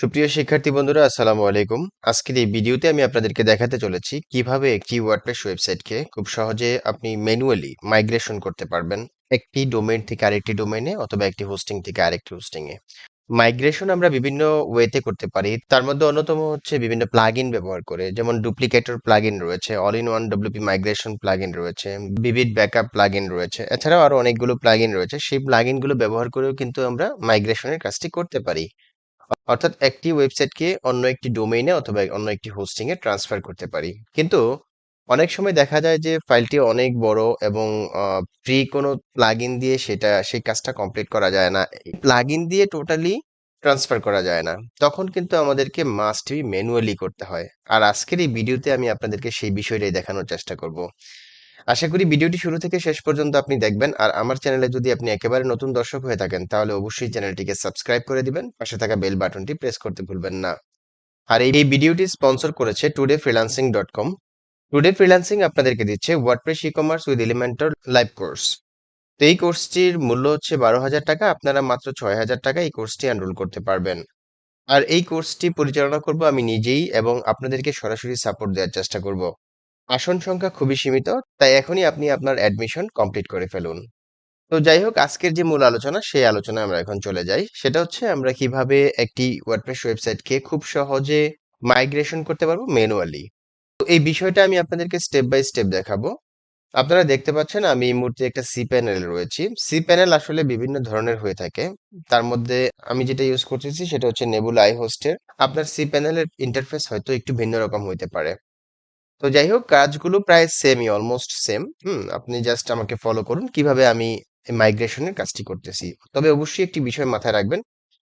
সুপ্রিয় শিক্ষার্থী বন্ধুরা, আসসালামু আলাইকুম। আজকের এই ভিডিওতে আমি আপনাদেরকে দেখাতে চলেছি কিভাবে একটি ওয়ার্ডপ্রেস ওয়েবসাইটকে খুব সহজে আপনি ম্যানুয়ালি মাইগ্রেশন করতে পারবেন একটি ডোমেইন থেকে আরেকটি ডোমেইনে অথবা একটি হোস্টিং থেকে আরেকটি হোস্টিং এ। মাইগ্রেশন আমরা বিভিন্ন ওয়েতে করতে পারি। তার মধ্যে অন্যতম হচ্ছে বিভিন্ন প্লাগইন ব্যবহার করে, যেমন ডুপ্লিকেটর প্লাগইন রয়েছে, all in one WP migration plugin রয়েছে, ভিভিড ব্যাকআপ প্লাগইন রয়েছে, এছাড়াও আরো অনেকগুলো প্লাগইন রয়েছে। সেই প্লাগইন গুলো ব্যবহার করেও কিন্তু আমরা মাইগ্রেশনের কাজটি করতে পারি, অর্থাৎ একটি ওয়েবসাইটকে অন্য একটি ডোমেইনে অথবা অন্য একটি হোস্টিং এ ট্রান্সফার করতে পারি। কিন্তু অনেক সময় দেখা যায় যে ফাইলটি অনেক বড় এবং ফ্রি কোনো প্লাগইন দিয়ে সেই কাজটা কমপ্লিট করা যায় না। প্লাগইন দিয়ে টোটালি ট্রান্সফার করা যায় না। তখন কিন্তু আমাদেরকে মাস্ট বি ম্যানুয়ালি করতে হয়। আর আজকের এই ভিডিওতে আমি আপনাদেরকে সেই বিষয়টাই দেখানোর চেষ্টা করব। আশা করি ভিডিওটি শুরু থেকে শেষ পর্যন্ত আপনি দেখবেন। আর আমার চ্যানেলে যদি আপনি একেবারে নতুন দর্শক হয়ে থাকেন, তাহলে অবশ্যই চ্যানেলটিকে সাবস্ক্রাইব করে দিবেন, পাশে থাকা বেল বাটনটি প্রেস করতে ভুলবেন না। আর এই ভিডিওটি স্পন্সর করেছে todayfreelancing.com। টুডে ফ্রিল্যান্সিং আপনাদেরকে দিচ্ছে WordPress ecommerce with Elementor live course. তো এই কোর্সটির মূল্য হচ্ছে 12,000 টাকা। আপনারা মাত্র 6,000 টাকা এই কোর্সটি এনরোল করতে পারবেন। আর এই কোর্সটি পরিচালনা করব আমি নিজেই এবং আপনাদেরকে সরাসরি সাপোর্ট দেওয়ার চেষ্টা করব। আসন সংখ্যা খুবই সীমিত, তাই এখনই আপনি আপনার অ্যাডমিশন কমপ্লিট করে ফেলুন। তো যাই হোক, আজকের যে মূল আলোচনা, সেই আলোচনায় আমরা এখন চলে যাই। সেটা হচ্ছে আমরা কিভাবে একটি ওয়ার্ডপ্রেস ওয়েবসাইটকে খুব সহজে মাইগ্রেশন করতে পারবো ম্যানুয়ালি। তো এই বিষয়টা আমি আপনাদেরকে স্টেপ বাই স্টেপ দেখাবো। আপনারা দেখতে পাচ্ছেন আমি এই মুহূর্তে একটা সি প্যানেলে রয়েছি। সি প্যানেল আসলে বিভিন্ন ধরনের হয়ে থাকে। তার মধ্যে আমি যেটা ইউজ করতেছি সেটা হচ্ছে নেবুলা আই হোস্টের। আপনার সি প্যানেলের ইন্টারফেস হয়তো একটু ভিন্ন রকম হইতে পারে। তো যাই হোক, কাজগুলো প্রায় সেমই, অলমোস্ট সেম। আপনি জাস্ট আমাকে ফলো করুন কিভাবে আমি মাইগ্রেশনের কাজটি করতেছি। তবে অবশ্যই একটি বিষয় মাথায় রাখবেন,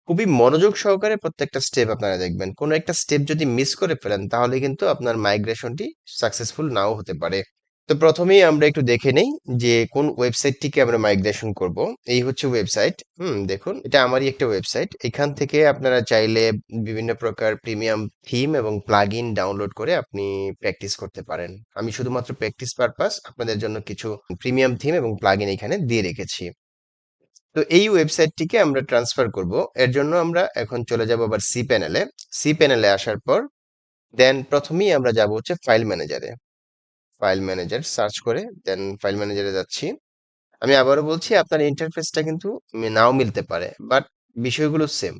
খুবই মনোযোগ সহকারে প্রত্যেকটা স্টেপ আপনারা দেখবেন। কোনো একটা স্টেপ যদি মিস করে ফেলেন, তাহলে কিন্তু আপনার মাইগ্রেশনটি সাকসেসফুল নাও হতে পারে। তো প্রথমেই আমরা একটু দেখে নেই যে কোন ওয়েবসাইটটিকে আমরা মাইগ্রেশন করব। এই হচ্ছে ওয়েবসাইট। দেখুন, এটা আমারই একটা ওয়েবসাইট। এখান থেকে আপনারা চাইলে বিভিন্ন প্রকার প্রিমিয়াম থিম এবং প্লাগইন ডাউনলোড করে আপনি প্র্যাকটিস করতে পারেন। আমি শুধুমাত্র প্র্যাকটিস পারপাস আপনাদের জন্য কিছু প্রিমিয়াম থিম এবং প্লাগইন এখানে দিয়ে রেখেছি। তো এই ওয়েবসাইটটিকে আমরা ট্রান্সফার করব। এর জন্য আমরা এখন চলে যাব আবার সি প্যানেলে। সি প্যানেলে আসার পর দেন প্রথমেই আমরা যাব হচ্ছে ফাইল ম্যানেজারে। ফাইল ম্যানেজার সার্চ করে দেন ফাইল ম্যানেজারে যাচ্ছি। আমি আবারও বলছি, আপনার ইন্টারফেসটা কিন্তু নাও মিলতে পারে, বাট বিষয়গুলো সেম।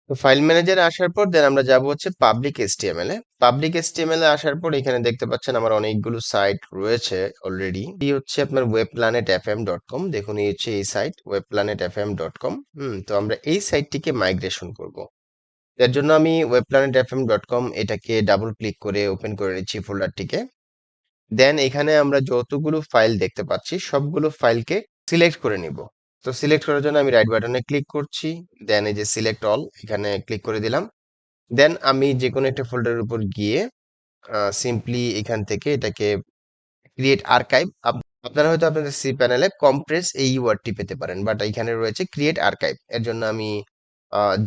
তো ফাইল ম্যানেজারে আসার পর দেন আমরা যাব হচ্ছে পাবলিক এসটিএমএল এ। পাবলিক এসটিএমএল এ আসার পর এখানে দেখতে পাচ্ছেন আমার অনেকগুলো সাইট রয়েছে অলরেডি। এই হচ্ছে আপনার webplanet.fm.com। দেখুন, এই হচ্ছে এই সাইট webplanet.fm.com। তো আমরা এই সাইটটিকে মাইগ্রেশন করব। এর জন্য আমি webplanet.fm.com এটাকে ডাবল ক্লিক করে ওপেন করে নিচ্ছি ফোল্ডারটিকে। দেন এখানে আমরা যতগুলো ফাইল দেখতে পাচ্ছি সবগুলো ফাইলকে সিলেক্ট করে নিব। তো সিলেক্ট করার জন্য আমি রাইট বাটনে ক্লিক করছি। দেন এই যে সিলেক্ট অল, এখানে ক্লিক করে দিলাম। দেন আমি যে কোনো একটা ফোল্ডারের উপর গিয়ে সিম্পলি এখান থেকে এটাকে ক্রিয়েট আর্কাইভ। আপনারা হয়তো আপনাদের সি প্যানেলে কম্প্রেস এই ওয়ার্ডটি পেতে পারেন, বাট এখানে রয়েছে ক্রিয়েট আর্কাইভ। এর জন্য আমি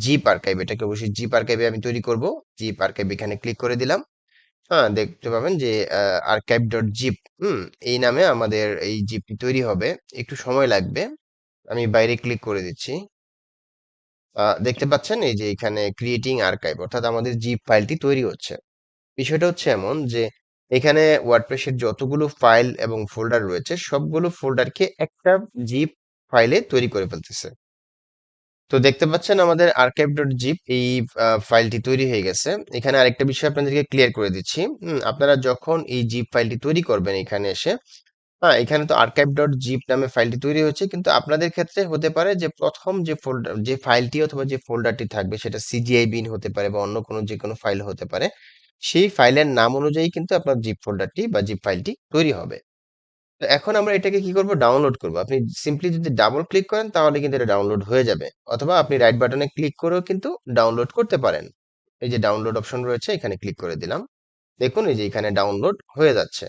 জিপ আর্কাইভ, এটাকে অবশ্যই জিপ আর্কাইভে আমি তৈরি করব। জিপ আর্কাইভ এখানে ক্লিক করে দিলাম। হ্যাঁ, দেখতে পাবেন যে আর্কাইভ ডট জিপ, এই নামে আমাদের এই জিপটি তৈরি হবে। একটু সময় লাগবে। আমি বাইরে ক্লিক করে দিচ্ছি। দেখতে পাচ্ছেন এই যে এখানে ক্রিয়েটিং আর্কাইভ, অর্থাৎ আমাদের জিপ ফাইলটি তৈরি হচ্ছে। বিষয়টা হচ্ছে এমন যে এখানে ওয়ার্ডপ্রেসের যতগুলো ফাইল এবং ফোল্ডার রয়েছে সবগুলো ফোল্ডারকে একটা জিপ ফাইলে তৈরি করে ফেলতেছে। তো দেখতে পাচ্ছেন আমাদের আর্কাইভ ডট জিপ এই ফাইলটি তৈরি হয়ে গেছে। এখানে আরেকটা বিষয় আপনাদেরকে ক্লিয়ার করে দিচ্ছি। আপনারা যখন এই জিপ ফাইলটি তৈরি করবেন এখানে এসে, হ্যাঁ, এখানে তো আর্কাইভ ডট জিপ নামে ফাইলটি তৈরি হচ্ছে, কিন্তু আপনাদের ক্ষেত্রে হতে পারে যে প্রথম যে ফোল্ডার, যে ফাইলটি অথবা যে ফোল্ডারটি থাকবে সেটা সিজিআই বিন হতে পারে বা অন্য কোনো যে কোনো ফাইল হতে পারে। সেই ফাইলের নাম অনুযায়ী কিন্তু আপনার জিপ ফোল্ডারটি বা জিপ ফাইলটি তৈরি হবে। তো এখন আমরা এটাকে কি করব, ডাউনলোড করব। আপনি সিম্পলি যদি ডাবল ক্লিক করেন তাহলে কিন্তু এটা ডাউনলোড হয়ে যাবে, অথবা আপনি রাইট বাটনে ক্লিক করেও কিন্তু ডাউনলোড করতে পারেন। এই যে ডাউনলোড অপশন রয়েছে, এখানে ক্লিক করে দিলাম। দেখুন এই যে এখানে ডাউনলোড হয়ে যাচ্ছে।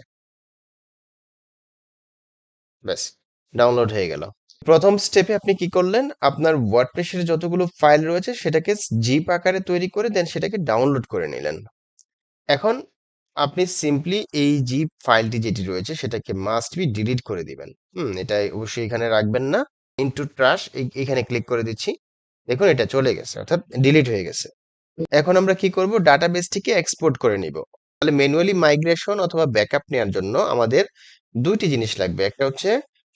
ব্যাস, ডাউনলোড হয়ে গেল। প্রথম স্টেপে আপনি কি করলেন, আপনার ওয়ার্ডপ্রেসের যতগুলো ফাইল রয়েছে সেটাকে জিপ আকারে তৈরি করে দেন সেটাকে ডাউনলোড করে নিলেন। এখন আপনি সিম্পলি এই জিপ ফাইলটি যেটি রয়েছে সেটাকে মাস্ট বি ডিলিট করে দিবেন। এটা অবশ্যই এখানে রাখবেন না। ইনটু ট্রাশ এখানে ক্লিক করে দিচ্ছি। দেখুন এটা চলে গেছে, অর্থাৎ ডিলিট হয়ে গেছে। এখন আমরা কি করব, ডাটাবেসটিকে এক্সপোর্ট করে নিব। তাহলে ম্যানুয়ালি মাইগ্রেশন অথবা ব্যাকআপ নেওয়ার জন্য আমাদের দুইটি জিনিস লাগবে। একটা হচ্ছে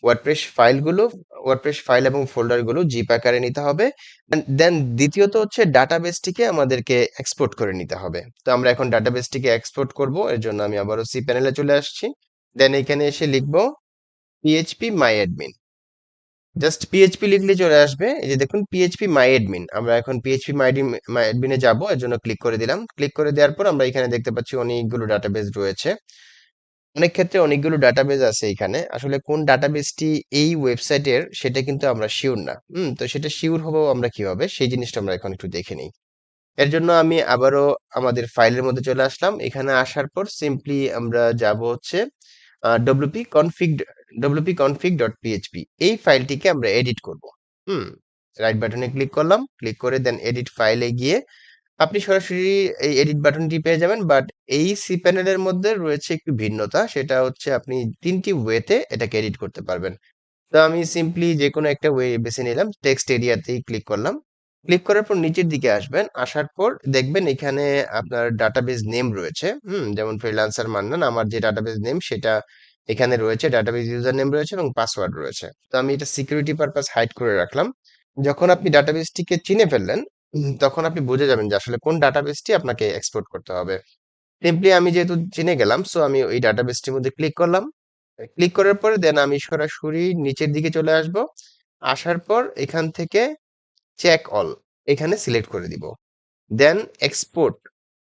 ওয়ার্ডপ্রেস ফাইল এবং ফোল্ডারগুলো জিপ আকারে নিতে হবে। দেন দ্বিতীয়ত হচ্ছে ডাটাবেসটিকে আমাদেরকে এক্সপোর্ট করে নিতে হবে। তো আমরা এখন ডাটাবেসটিকে এক্সপোর্ট করব, এর জন্য আমি আবারও সি প্যানেলে চলে আসছি। দেন এখানে এসে লিখব পিএইচপি মাই অ্যাডমিন। জাস্ট পিএইচপি লিখলে চলে আসবে। এই যে দেখুন পিএইচপি মাই অ্যাডমিন, আমরা এখন পিএইচপি মাই অ্যাডমিনে যাব, এর জন্য ক্লিক করে দিলাম। ক্লিক করে দেওয়ার পর আমরা এখানে দেখতে পাচ্ছি অনেকগুলো ডাটাবেস রয়েছে। অনেক ক্ষেত্রে অনেকগুলো ডাটাবেস আছে এখানে, আসলে কোন ডাটাবেসটি এই ওয়েবসাইটের সেটা কিন্তু আমরা শিওর না। তো সেটা শিওর হবো আমরা কিভাবে, সেই জিনিসটা আমরা এখন একটু দেখে নিই। এর জন্য আমি আবারও আমাদের ফাইলের মধ্যে চলে আসলাম। এখানে আসার পর সিম্পলি আমরা যাব হচ্ছে wp-config wp-config.php, এই ফাইলটিকে আমরা এডিট করব। হুম রাইট বাটনে ক্লিক করলাম, ক্লিক করে দেন এডিট ফাইলে গিয়ে আপনি সরাসরি এই এডিট বাটনটি পেয়ে যাবেন। বাট এই সি প্যানেলের মধ্যে রয়েছে একটু ভিন্নতা, সেটা হচ্ছে আপনি তিনটি ওয়েতে এটাকে এডিট করতে পারবেন। তো আমি সিম্পলি যে কোনো একটা ওয়ে বেছে নিলাম, টেক্সট এরিয়াতেই ক্লিক করলাম। ক্লিক করার পর নিচের দিকে আসবেন, আসার পর দেখবেন এখানে আপনার ডাটাবেস নেম রয়েছে। যেমন ফ্রিল্যান্সার মান্নান, আমার যে ডাটাবেস নেম সেটা এখানে রয়েছে, ডাটাবেস ইউজার নেম রয়েছে এবং পাসওয়ার্ড রয়েছে। তো আমি এটা সিকিউরিটি পারপাস হাইড করে রাখলাম। যখন আপনি ডাটাবেসটিকে চিনে ফেললেন, তখন আপনি বুঝে যাবেন যে আসলে কোন ডাটাবেসটি আপনাকে এক্সপোর্ট করতে হবে। সিম্পলি আমি যেহেতু চিনে গেলাম, সো আমি ওই ডাটাবেসটির মধ্যে ক্লিক করলাম। ক্লিক করার পরে দেন আমি সরাসরি নিচের দিকে চলে আসব। আসার পর এখান থেকে চেক অল এখানে সিলেক্ট করে দিব। দেন এক্সপোর্ট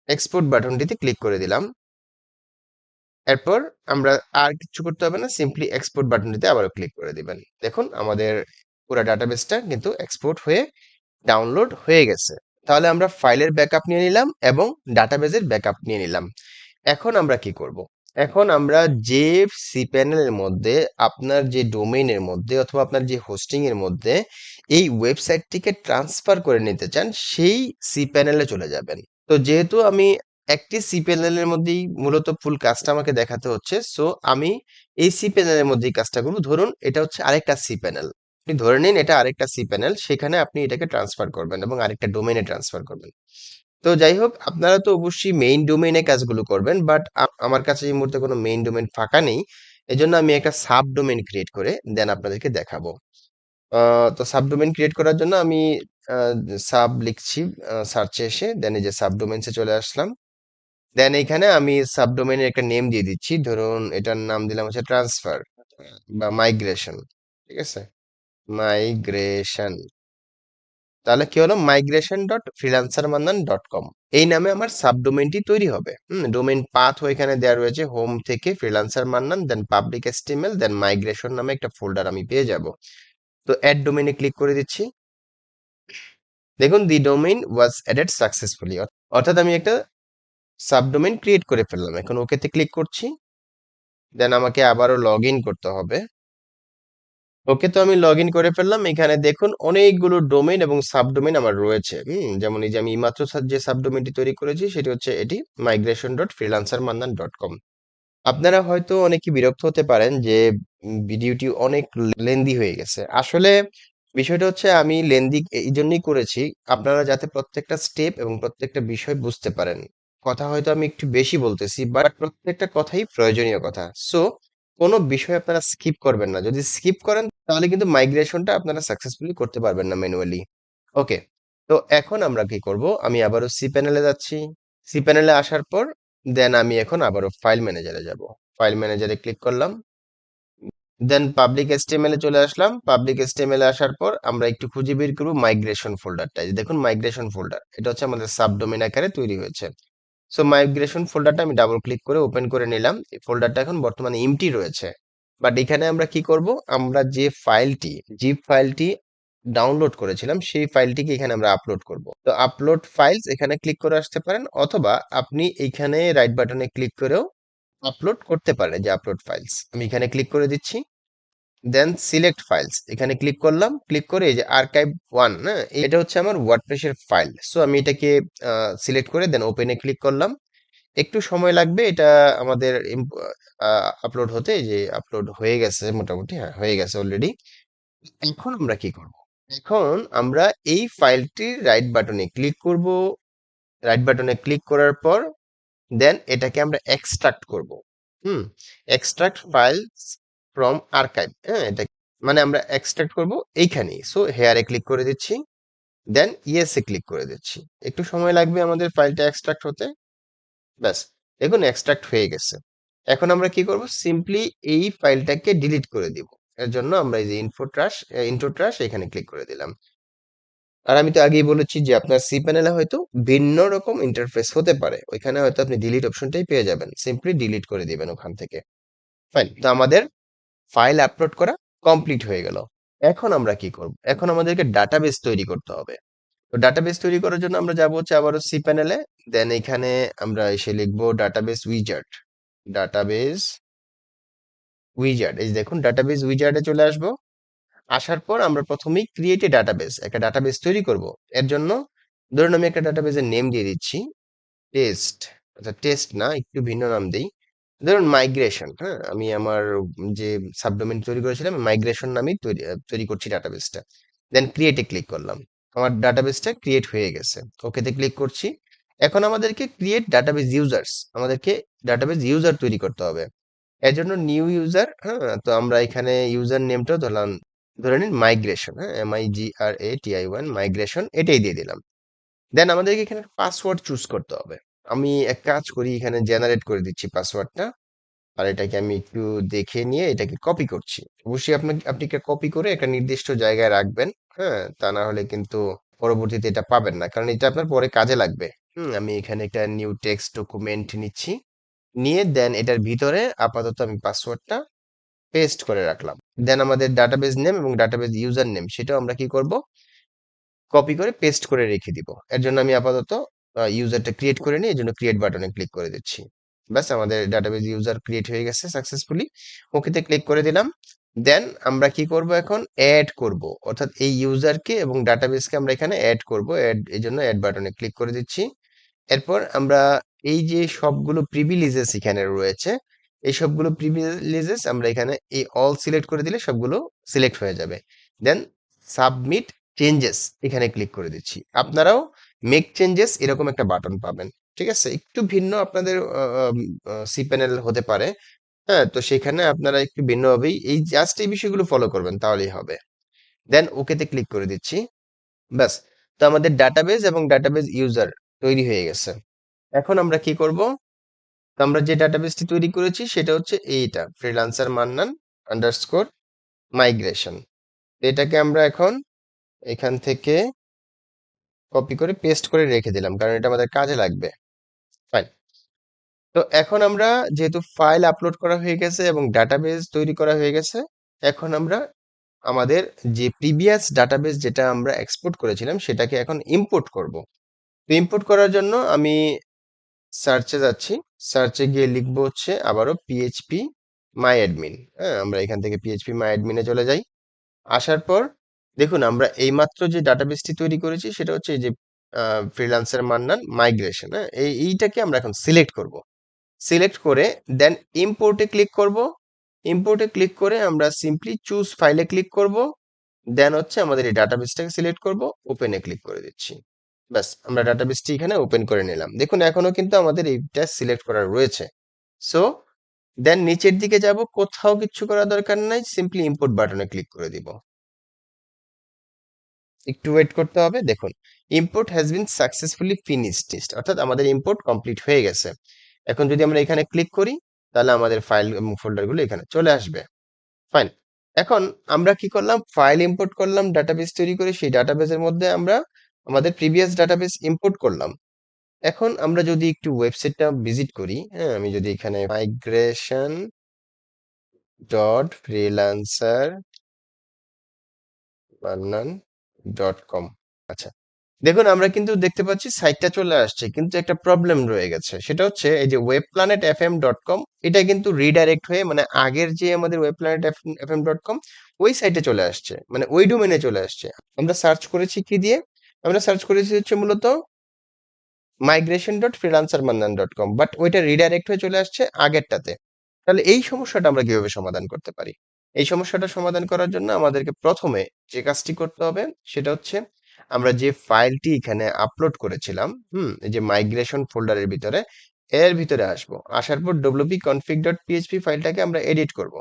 এক্সপোর্ট বাটনটিতে ক্লিক করে দিলাম। এরপর আমরা আর কিছু করতে হবে না, সিম্পলি এক্সপোর্ট বাটনটিতে আবারও ক্লিক করে দিবেন। দেখুন আমাদের পুরো ডাটাবেসটা কিন্তু এক্সপোর্ট হয়ে ডাউনলোড হয়ে গেছে। তাহলে আমরা ফাইলের ব্যাকআপ নিয়ে নিলাম এবং ডাটাবেসের ব্যাকআপ নিয়ে নিলাম। এখন আমরা কি করব? এখন আমরা যে সি প্যানেলের মধ্যে আপনার যে ডোমেইনের মধ্যে অথবা আপনার যে হোস্টিং এর মধ্যে এই ওয়েবসাইটটিকে ট্রান্সফার করে নিতে চান, সেই সি প্যানেলে চলে যাবেন। তো যেহেতু আমি একটি সি প্যানেলের মধ্যেই মূলত ফুল কাজটা আমাকে দেখাতে হচ্ছে, সো আমি এই সি প্যানেলের মধ্যেই কাজটা করব। ধরুন এটা হচ্ছে আরেকটা সি প্যানেল, আপনি ধরে নিন এটা আরেকটা সি প্যানেল, সেখানে আপনি এটাকে ট্রান্সফার করবেন এবং আরেকটা ডোমেইনে ট্রান্সফার করবেন। তো যাই হোক, আপনারা তো অবশ্যই মেইন ডোমেইনে কাজগুলো করবেন, বাট আমার কাছে এই মুহূর্তে কোনো মেইন ডোমেইন ফাঁকা নেই। এজন্য আমি একটা সাব ডোমেইন ক্রিয়েট করে দেন আপনাদেরকে দেখাবো। তো সাব ডোমেইন ক্রিয়েট করার জন্য আমি সাব লিখছি, সার্চে এসে দেন এই যে সাব ডোমেইনসে চলে আসলাম। দেন এখানে আমি সাব ডোমেইনের একটা নেম দিয়ে দিচ্ছি, ধরুন এটার নাম দিলাম হচ্ছে ট্রান্সফার বা মাইগ্রেশন। ঠিক আছে, মাইগ্রেশন। তাহলে কি হলো, migration.freelancermannan.com, এই নামে আমার সাবডোমেইনটি তৈরি হবে। ডোমেইন পাথ এখানে দেওয়া রয়েছে, হোম থেকে ফ্রিল্যান্সার মান্নান, দেন পাবলিক এসটিএমএল, দেন মাইগ্রেশন নামে একটা ফোল্ডার আমি পেয়ে যাব। তো অ্যাড ডোমেইনে ক্লিক করে দিচ্ছি। দেখুন দি ডোমেইন ওয়াজ অ্যাডেড সাকসেসফুলি, অর্থাৎ আমি একটা সাবডোমেইন ক্রিয়েট করে ফেললাম। এখন ওকেতে ক্লিক করছি। দেন আমাকে আবারও লগ ইন করতে হবে। ওকে, তো আমি লগ ইন করে ফেললাম। এখানে দেখুন অনেকগুলো ডোমেইন এবং সাবডোমেইন আমার রয়েছে। যেমন এই যে আমি মাত্র যে সাবডোমেইনটি তৈরি করেছি সেটি হচ্ছে এটি, migration.freelancermannan.com। আপনারা হয়তো অনেকে বিরক্ত হতে পারেন যে ভিডিওটি অনেক লেন্দি হয়ে গেছে। আসলে বিষয়টা হচ্ছে আমি লেন্দি এই জন্যই করেছি, আপনারা যাতে প্রত্যেকটা স্টেপ এবং প্রত্যেকটা বিষয় বুঝতে পারেন। কথা হয়তো আমি একটু বেশি বলতেছি, বাট প্রত্যেকটা কথাই প্রয়োজনীয় কথা। সো কোনো বিষয় আপনারা স্কিপ করবেন না, যদি স্কিপ করেন তাহলে কিন্তু মাইগ্রেশনটা আপনারা সাকসেসফুলি করতে পারবেন না ম্যানুয়ালি। ওকে, তো এখন আমরা কি করব, আমি আবারও সি প্যানেলে যাচ্ছি। সি প্যানেলে আসার পর দেন আমি এখন আবারও ফাইল ম্যানেজারে যাব। ফাইল ম্যানেজারে ক্লিক করলাম। দেন পাবলিক এসটিএমএল এ চলে আসলাম। পাবলিক এসটিএমএল এ আসার পর আমরা একটু খুঁজে বের করব মাইগ্রেশন ফোল্ডারটা। দেখুন মাইগ্রেশন ফোল্ডার, এটা হচ্ছে আমাদের সাবডোমেইন আকারে তৈরি হয়েছে। সো মাইগ্রেশন ফোল্ডারটা আমি ডাবল ক্লিক করে ওপেন করে নিলাম। এই ফোল্ডারটা এখন বর্তমানে এমটি রয়েছে। বাট এখানে আমরা কি করব, আমরা যে ফাইলটি, জিপ ফাইলটি ডাউনলোড করেছিলাম সেই ফাইলটিকে এখানে আমরা আপলোড করব। তো আপলোড ফাইলস এখানে ক্লিক করে আসতে পারেন, অথবা আপনি এইখানে রাইট বাটনে ক্লিক করেও আপলোড করতে পারেন। যে আপলোড ফাইলস আমি এখানে ক্লিক করে দিচ্ছি। দেন সিলেক্ট ফাইলস এখানে ক্লিক করলাম। ক্লিক করে এই যে আর্কাইভ ওয়ান, হ্যাঁ এটা হচ্ছে আমার ওয়ার্ডপ্রেসের ফাইল। সো আমি এটাকে সিলেক্ট করে দেন ওপেনে ক্লিক করলাম। একটু সময় লাগবে এটা আমাদের আপলোড হতে, যে আপলোড হয়ে গেছে মোটামুটি, হ্যাঁ হয়ে গেছে অলরেডি। এখন আমরা কি করব, এখন আমরা এই ফাইলটির রাইট বাটনে ক্লিক করব, রাইট বাটনে ক্লিক করার পর দেন এটাকে আমরা এক্সট্রাক্ট করব। হুম, এক্সট্রাক্ট ফাইলস ফ্রম আর্কাইভ। হ্যাঁ, এটা মানে আমরা এক্সট্রাক্ট করব এইখানেই। সো হেয়ারে ক্লিক করে দিচ্ছি, দেন ইয়েসে ক্লিক করে দিচ্ছি। একটু সময় লাগবে আমাদের ফাইলটা এক্সট্রাক্ট হতে। ব্যাস, দেখুন এক্সট্রাক্ট হয়ে গেছে। এখন আমরা কি করব, সিম্পলি এই ফাইলটাকে ডিলিট করে দিব। এর জন্য আমরা এই যে ইনফো ট্রাশ এখানে ক্লিক করে দিলাম। আর আমি তো আগেই বলেছি যে আপনার সি প্যানেলে হয়তো ভিন্ন রকম ইন্টারফেস হতে পারে, ওইখানে হয়তো আপনি ডিলিট অপশনটাই পেয়ে যাবেন, সিম্পলি ডিলিট করে দিবেন ওখান থেকে। ফাইন, তো আমাদের ফাইল আপলোড করা কমপ্লিট হয়ে গেল। এখন আমরা কি করব, এখন আমাদেরকে ডাটাবেস তৈরি করতে হবে। তো ডাটাবেস তৈরি করার জন্য আমরা যাব হচ্ছে আবারও সি প্যানেলে, দেন এখানে আমরা এসে লিখবো ডাটাবেস উইজার্ড। ডাটাবেস উইজার্ড, এই যে দেখুন ডাটাবেস উইজার্ডে চলে আসবো। আসার পর আমরা প্রথমেই ক্রিয়েট এ ডাটাবেস, একটা ডাটাবেস তৈরি করব। এর জন্য ধরুন আমি একটা ডাটাবেসের নেম দিয়ে দিচ্ছি টেস্ট। আচ্ছা, টেস্ট না, একটু ভিন্ন নাম দেই, ধরুন মাইগ্রেশন। হ্যাঁ, আমি আমার যে সাবডোমেন তৈরি করেছিলাম মাইগ্রেশন নামেই তৈরি করছি ডাটাবেসটা। দেন ক্রিয়েটে ক্লিক করলাম, আমার ডাটাবেসটা ক্রিয়েট হয়ে গেছে। ওকেতে ক্লিক করছি। এখন আমাদেরকে ক্রিয়েট ডাটাবেস ইউজার্স, আমাদেরকে ডাটাবেস ইউজার তৈরি করতে হবে। এর জন্য নিউ ইউজার। হ্যাঁ, তো আমরা এখানে ইউজার নেমটাও ধরলাম, ধরে নিন মাইগ্রেশন। হ্যাঁ, MIGRATI1 মাইগ্রেশন, এটাই দিয়ে দিলাম। দেন আমাদেরকে এখানে পাসওয়ার্ড চুজ করতে হবে। আমি এক কাজ করি, এখানে জেনারেট করে দিচ্ছি পাসওয়ার্ডটা। আর এটাকে আমি একটু দেখে নিয়ে এটাকে কপি করছি। অবশ্যই আপনি কপি করে একটা নির্দিষ্ট জায়গায় রাখবেন। হ্যাঁ, তা না হলে কিন্তু পরবর্তীতে এটা পাবেন না, কারণ এটা আপনার পরে কাজে লাগবে। আমি এখানে একটা নিউ টেক্সট ডকুমেন্ট নিচ্ছি, নিয়ে দেন এটার ভিতরে আপাতত আমি পাসওয়ার্ডটা পেস্ট করে রাখলাম। দেন আমাদের ডাটাবেস নেম এবং ডাটাবেস ইউজার নেম সেটাও আমরা কি করব, কপি করে পেস্ট করে রেখে দিব। এর জন্য আমি আপাতত ইউজারটা ক্রিয়েট করে নিই, এই জন্য ক্রিয়েট বাটনে ক্লিক করে দিচ্ছি। ব্যাস, আমাদের ডাটাবেস ইউজার ক্রিয়েট হয়ে গেছে সাকসেসফুলি। ওকেতে ক্লিক করে দিলাম। দেন আমরা কি করব, এখন অ্যাড করব, অর্থাৎ এই ইউজারকে এবং ডাটাবেসকে আমরা এখানে অ্যাড করব। এই জন্য অ্যাড বাটনে ক্লিক করে দিচ্ছি। এরপর আমরা এই যে সবগুলো প্রিভিলেজেস এখানে রয়েছে, এই সবগুলো প্রিভিলেজেস আমরা এখানে এই অল সিলেক্ট করে দিলে সবগুলো সিলেক্ট হয়ে যাবে। দেন সাবমিট চেঞ্জেস এখানে ক্লিক করে দিচ্ছি। আপনারাও মেক চেঞ্জেস এরকম একটা বাটন পাবেন। ঠিক আছে, একটু ভিন্ন আপনাদের সি প্যানেল হতে পারে। হ্যাঁ, তো সেখানে আপনারা একটু ভিন্নভাবেই এই জাস্ট এই বিষয়গুলো ফলো করবেন, তাহলেই হবে। দেন ওকেতে ক্লিক করে দিচ্ছি। ব্যাস, তো আমাদের ডাটাবেস এবং ডাটাবেস ইউজার তৈরি হয়ে গেছে। এখন আমরা কি করব, তো আমরা যে ডাটাবেসটি তৈরি করেছি সেটা হচ্ছে এইটা, ফ্রিল্যান্সার মান্নান আন্ডারস্কোর মাইগ্রেশন। এটাকে আমরা এখন এখান থেকে কপি করে পেস্ট করে রেখে দিলাম, কারণ এটা আমাদের কাজে লাগবে। ফাইন, তো এখন আমরা যেহেতু ফাইল আপলোড করা হয়ে গেছে এবং ডাটাবেস তৈরি করা হয়ে গেছে, এখন আমরা আমাদের যে প্রিভিয়াস ডাটাবেস যেটা আমরা এক্সপোর্ট করেছিলাম সেটাকে এখন ইম্পোর্ট করব। তো ইম্পোর্ট করার জন্য আমি সার্চে যাচ্ছি, সার্চে গিয়ে লিখবো হচ্ছে আবারও পিএইচপি মাই অ্যাডমিন। হ্যাঁ, আমরা এখান থেকে পিএইচপি মাই অ্যাডমিনে চলে যাই। আসার পর দেখুন আমরা এইমাত্র যে ডাটাবেসটি তৈরি করেছি সেটা হচ্ছে এই যে ফ্রিল্যান্সার মান্নান মাইগ্রেশন। হ্যাঁ, এইটাকে আমরা এখন সিলেক্ট করব। সিলেক্ট করে দেন ইম্পোর্টে ক্লিক করব। ইম্পোর্টে ক্লিক করে আমরা সিম্পলি চুজ ফাইলে ক্লিক করব। দেন হচ্ছে আমাদের এই ডাটাবেসটাকে সিলেক্ট করব, ওপেনে ক্লিক করে দিচ্ছি। ব্যাস, আমরা ডাটাবেসটি এখানে ওপেন করে নিলাম। দেখুন এখনো কিন্তু আমাদের এইটা সিলেক্ট করা রয়েছে। সো দেন নিচের দিকে যাব, কোথাও কিছু করার দরকার নাই, সিম্পলি ইম্পোর্ট বাটনে ক্লিক করে দিব। একটু ওয়েট করতে হবে। দেখুন import has been successfully finished, অর্থাৎ আমাদের ইম্পোর্ট কমপ্লিট হয়ে গেছে। এখন যদি আমরা এখানে ক্লিক করি তাহলে আমাদের ফাইল এবং ফোল্ডারগুলো এখানে চলে আসবে। ফাইন, এখন আমরা কি করলাম, ফাইল ইম্পোর্ট করলাম, ডাটাবেস তৈরি করে সেই ডাটাবেসের মধ্যে আমরা আমাদের প্রিভিয়াস ডাটাবেস ইম্পোর্ট করলাম। এখন আমরা যদি একটু ওয়েবসাইটটা ভিজিট করি, হ্যাঁ, আমি যদি এখানে migration.freelancermannan.com, আচ্ছা, দেখুন আমরা কিন্তু দেখতে পাচ্ছি সাইটটা চলে আসছে, কিন্তু একটা প্রবলেম রয়ে গেছে। সেটা হচ্ছে এই যে webplanet.fm.com, এটা কিন্তু রিডাইরেক্ট হয়ে মানে আগের যে আমাদের webplanet.fm.com ওই সাইটে চলে আসছে, মানে ওই ডোমেনে চলে আসছে। আমরা সার্চ করেছি কি দিয়ে, আমরা সার্চ করেছি হচ্ছে মূলত migration.freelancermannan.com, বাট ওইটা রিডাইরেক্ট হয়ে চলে আসছে আগেরটাতে। তাহলে এই সমস্যাটা আমরা কিভাবে সমাধান করতে পারি? এই সমস্যাটা সমাধান করার জন্য আমাদেরকে প্রথমে যে কাজটি করতে হবে সেটা হচ্ছে আমরা যে ফাইলটি এখানে আপলোড করেছিলাম, এই যে মাইগ্রেশন ফোল্ডারের ভিতরে, এর ভিতরে আসবো। আসার পর wp-config.php ফাইলটাকে আমরা এডিট করব।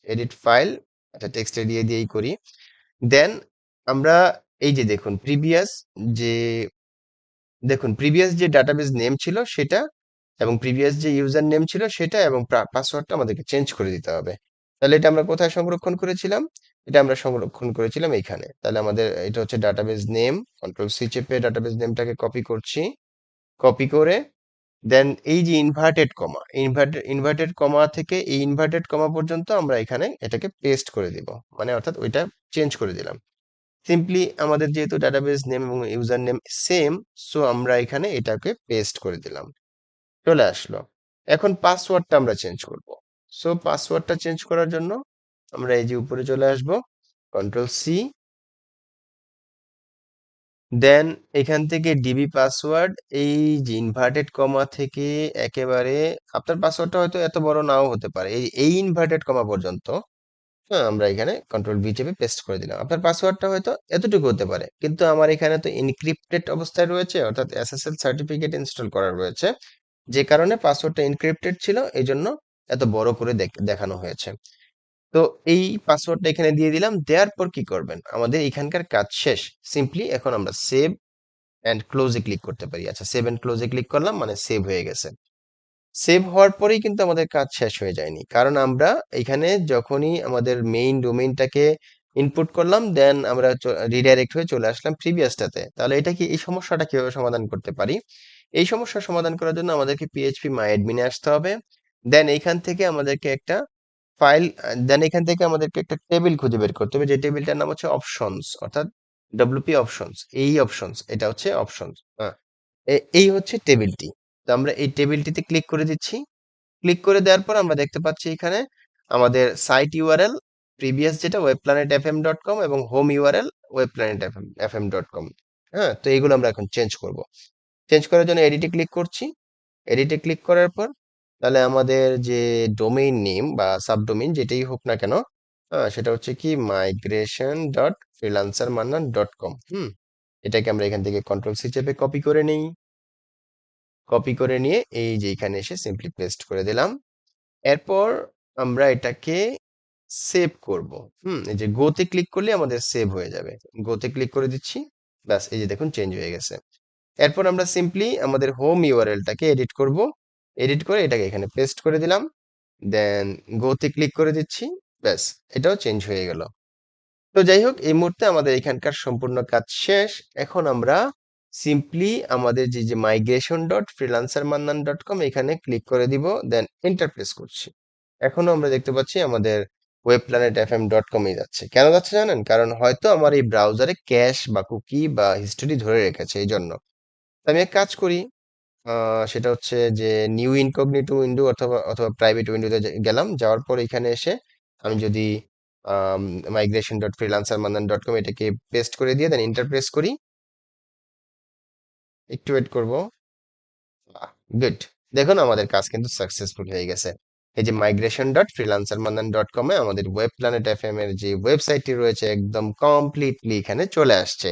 এডিট ফাইল, আচ্ছা টেক্সট এরিয়া দিয়েই করি। দেন আমরা এই যে যে প্রিভিয়াস যে ডাটাবেস নেম ছিল সেটা, এবং প্রিভিয়াস যে ইউজার নেম ছিল সেটা, এবং পাসওয়ার্ডটা আমাদেরকে চেঞ্জ করে দিতে হবে। তাহলে এটা আমরা কোথায় সংরক্ষণ করেছিলাম? এটা আমরা সংরক্ষণ করেছিলাম এইখানে। তাহলে আমাদের এটা হচ্ছে ডাটাবেস নেম। কন্ট্রোল সি চেপে ডাটাবেস নেমটাকে কপি করছি। কপি করে দেন এই যে ইনভার্টেড কমা থেকে এই ইনভার্টেড কমা পর্যন্ত আমরা এখানে এটাকে পেস্ট করে দিব, মানে অর্থাৎ ওইটা চেঞ্জ করে দিলাম। সিম্পলি আমাদের যেহেতু ডাটাবেস নেম এবং ইউজার নেম সেম, সো আমরা এখানে এটাকে পেস্ট করে দিলাম, চলে আসলো। এখন পাসওয়ার্ডটা আমরা চেঞ্জ করব। সো পাসওয়ার্ডটা চেঞ্জ করার জন্য আমরা এই যে উপরে চলে আসব, কন্ট্রোল সি, দেন এখান থেকে ডিবি পাসওয়ার্ড, এই যে ইনভার্টেড কমা থেকে একেবারে আপনার পাসওয়ার্ডটা হয়তো এত বড় নাও হতে পারে, এই ইনভার্টেড কমা পর্যন্ত। হ্যাঁ, আমরা এখানে কন্ট্রোল ভি চেপে পেস্ট করে দিলাম। আপনার পাসওয়ার্ডটা হয়তো এতটুকু হতে পারে, কিন্তু আমার এখানে তো এনক্রিপ্টেড অবস্থায় রয়েছে, অর্থাৎ এসএসএল সার্টিফিকেট ইনস্টল করা রয়েছে, যে কারণে পাসওয়ার্ডটা এনক্রিপ্টেড ছিল, এই জন্য এত বড় করে দেখানো হয়েছে। তো এই পাসওয়ার্ডটা এখানে দিয়ে দিলাম। দেওয়ার পর কি করবেন? আমাদের এখানকার কাজ শেষ। সিম্পলি এখন আমরা সেভ এন্ড ক্লোজে ক্লিক করতে পারি। আচ্ছা, সেভ এন্ড ক্লোজে ক্লিক করলাম, মানে সেভ হয়ে গেছে। সেভ হওয়ার পরেই কিন্তু আমাদের কাজ শেষ হয়ে যায়নি, কারণ আমরা এখানে যখনই আমাদের মেইন ডোমেইনটাকে ইনপুট করলাম, দেন আমরা রিডাইরেক্ট হয়ে চলে আসলাম প্রিভিয়াসটাতে। তাহলে এই সমস্যাটা কিভাবে সমাধান করতে পারি? এই সমস্যার সমাধান করার জন্য আমাদেরকে পিএইচপি মাই অ্যাডমিনে আসতে হবে। দেন এইখান থেকে আমাদেরকে একটা ফাইল, দেন এখান থেকে আমাদেরকে একটা টেবিল খুঁজে বের করতে হবে, যে টেবিলটার নাম হচ্ছে অপশনস, অর্থাৎ ডব্লিউপি অপশনস। এই অপশনস, এটা হচ্ছে অপশনস। হ্যাঁ, এই হচ্ছে টেবিলটি। তো আমরা এই টেবিলটিতে ক্লিক করে দিচ্ছি। ক্লিক করে দেওয়ার পর আমরা দেখতে পাচ্ছি এখানে আমাদের সাইট ইউআরএল প্রিভিয়াস যেটা webplanet.fm.com, এবং হোম ইউআরএল webplanet.fm.com। হ্যাঁ, তো এইগুলো আমরা এখন চেঞ্জ করব। চেঞ্জ করার জন্য এডিটে ক্লিক করছি। এডিটে ক্লিক করার পর তাহলে আমাদের যে ডোমেইন নেম বা সাবডোমেইন যেটাই হোক না কেন, সেটা হচ্ছে কি migration.freelancermannan.com। এটাকে আমরা এখান থেকে কন্ট্রোল সি চেপে কপি করে নেই। কপি করে নিয়ে এই যে এখানে এসে সিম্পলি পেস্ট করে দিলাম। এরপর আমরা এটাকে সেভ করব। এই যে গোতে ক্লিক করলে আমাদের সেভ হয়ে যাবে। গোতে ক্লিক করে দিচ্ছি, ব্যাস এই যে দেখুন চেঞ্জ হয়ে গেছে। এরপর আমরা সিম্পলি আমাদের হোম ইউআরএলটাকে এডিট করব। এডিট করে এটাকে এখানে পেস্ট করে দিলাম, দেন গোতে ক্লিক করে দিচ্ছি, ব্যাস এটাও চেঞ্জ হয়ে গেল। তো যাই হোক, এই মুহূর্তে আমাদের এখানকার সম্পূর্ণ কাজ শেষ। এখন আমরা সিম্পলি আমাদের যে migration dot freelancer Mannan dot com এখানে ক্লিক করে দিব, দেন এন্টার প্রেস করছি। এখনো আমরা দেখতে পাচ্ছি আমাদের webplanet.fm.com যাচ্ছে। কেন যাচ্ছে জানেন? কারণ হয়তো আমার এই ব্রাউজারে ক্যাশ বা কুকি বা হিস্টোরি ধরে রেখেছে, এই জন্য। আমি এক কাজ করি, সেটা হচ্ছে যে নিউ ইনকগনিটো উইন্ডো অথবা অথবা প্রাইভেট উইন্ডোতে গেলাম। যাওয়ার পর এখানে এসে আমি যদি migration.freelancermannan.com এটাকে পেস্ট করে দিয়ে দেন এন্টার প্রেস করি, একটু ওয়েট করব। গুড, দেখুন আমাদের কাজ কিন্তু সাকসেসফুল হয়ে গেছে। এই যে migration.freelancermannan.com এ আমাদের ওয়েব প্ল্যানেট এফএম এর যে ওয়েবসাইটটি রয়েছে একদম কমপ্লিটলি এখানে চলে আসছে।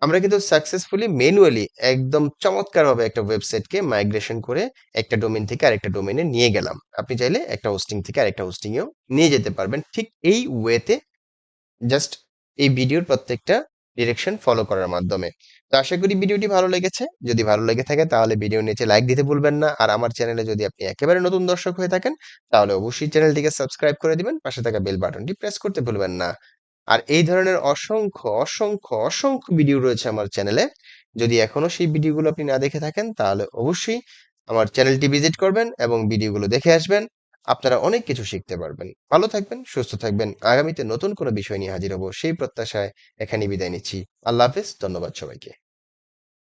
আমরা কিন্তু সাকসেসফুলি ম্যানুয়ালি একদম চমৎকারভাবে একটা ওয়েবসাইটকে মাইগ্রেশন করে একটা ডোমেইন থেকে আরেকটা ডোমেইনে নিয়ে গেলাম। আপনি চাইলে একটা হোস্টিং থেকে আরেকটা হোস্টিং এও নিয়ে যেতে পারবেন ঠিক এই ওয়েতে, জাস্ট এই ভিডিওর প্রত্যেকটা ডিরেকশন ফলো করার মাধ্যমে। তো আশা করি ভিডিওটি ভালো লেগেছে। যদি ভালো লেগে থাকে তাহলে ভিডিওর নিচে লাইক দিতে ভুলবেন না। আর আমার চ্যানেলে যদি আপনি একেবারে নতুন দর্শক হয়ে থাকেন তাহলে অবশ্যই চ্যানেলটিকে সাবস্ক্রাইব করে দিবেন, পাশে থাকা বেল বাটনটি প্রেস করতে ভুলবেন না। আর এই ধরনের অসংখ্য অসংখ্য অসংখ্য ভিডিও রয়েছে আমার চ্যানেলে। যদি এখনো সেই ভিডিওগুলো আপনি না দেখে থাকেন তাহলে অবশ্যই আমার চ্যানেলটি ভিজিট করবেন এবং ভিডিওগুলো দেখে আসবেন। আপনারা অনেক কিছু শিখতে পারবেন। ভালো থাকবেন, সুস্থ থাকবেন। আগামীতে নতুন কোনো বিষয় নিয়ে হাজির হব সেই প্রত্যাশায় এখানেই বিদায় নিচ্ছি। আল্লাহ হাফেজ। ধন্যবাদ সবাইকে।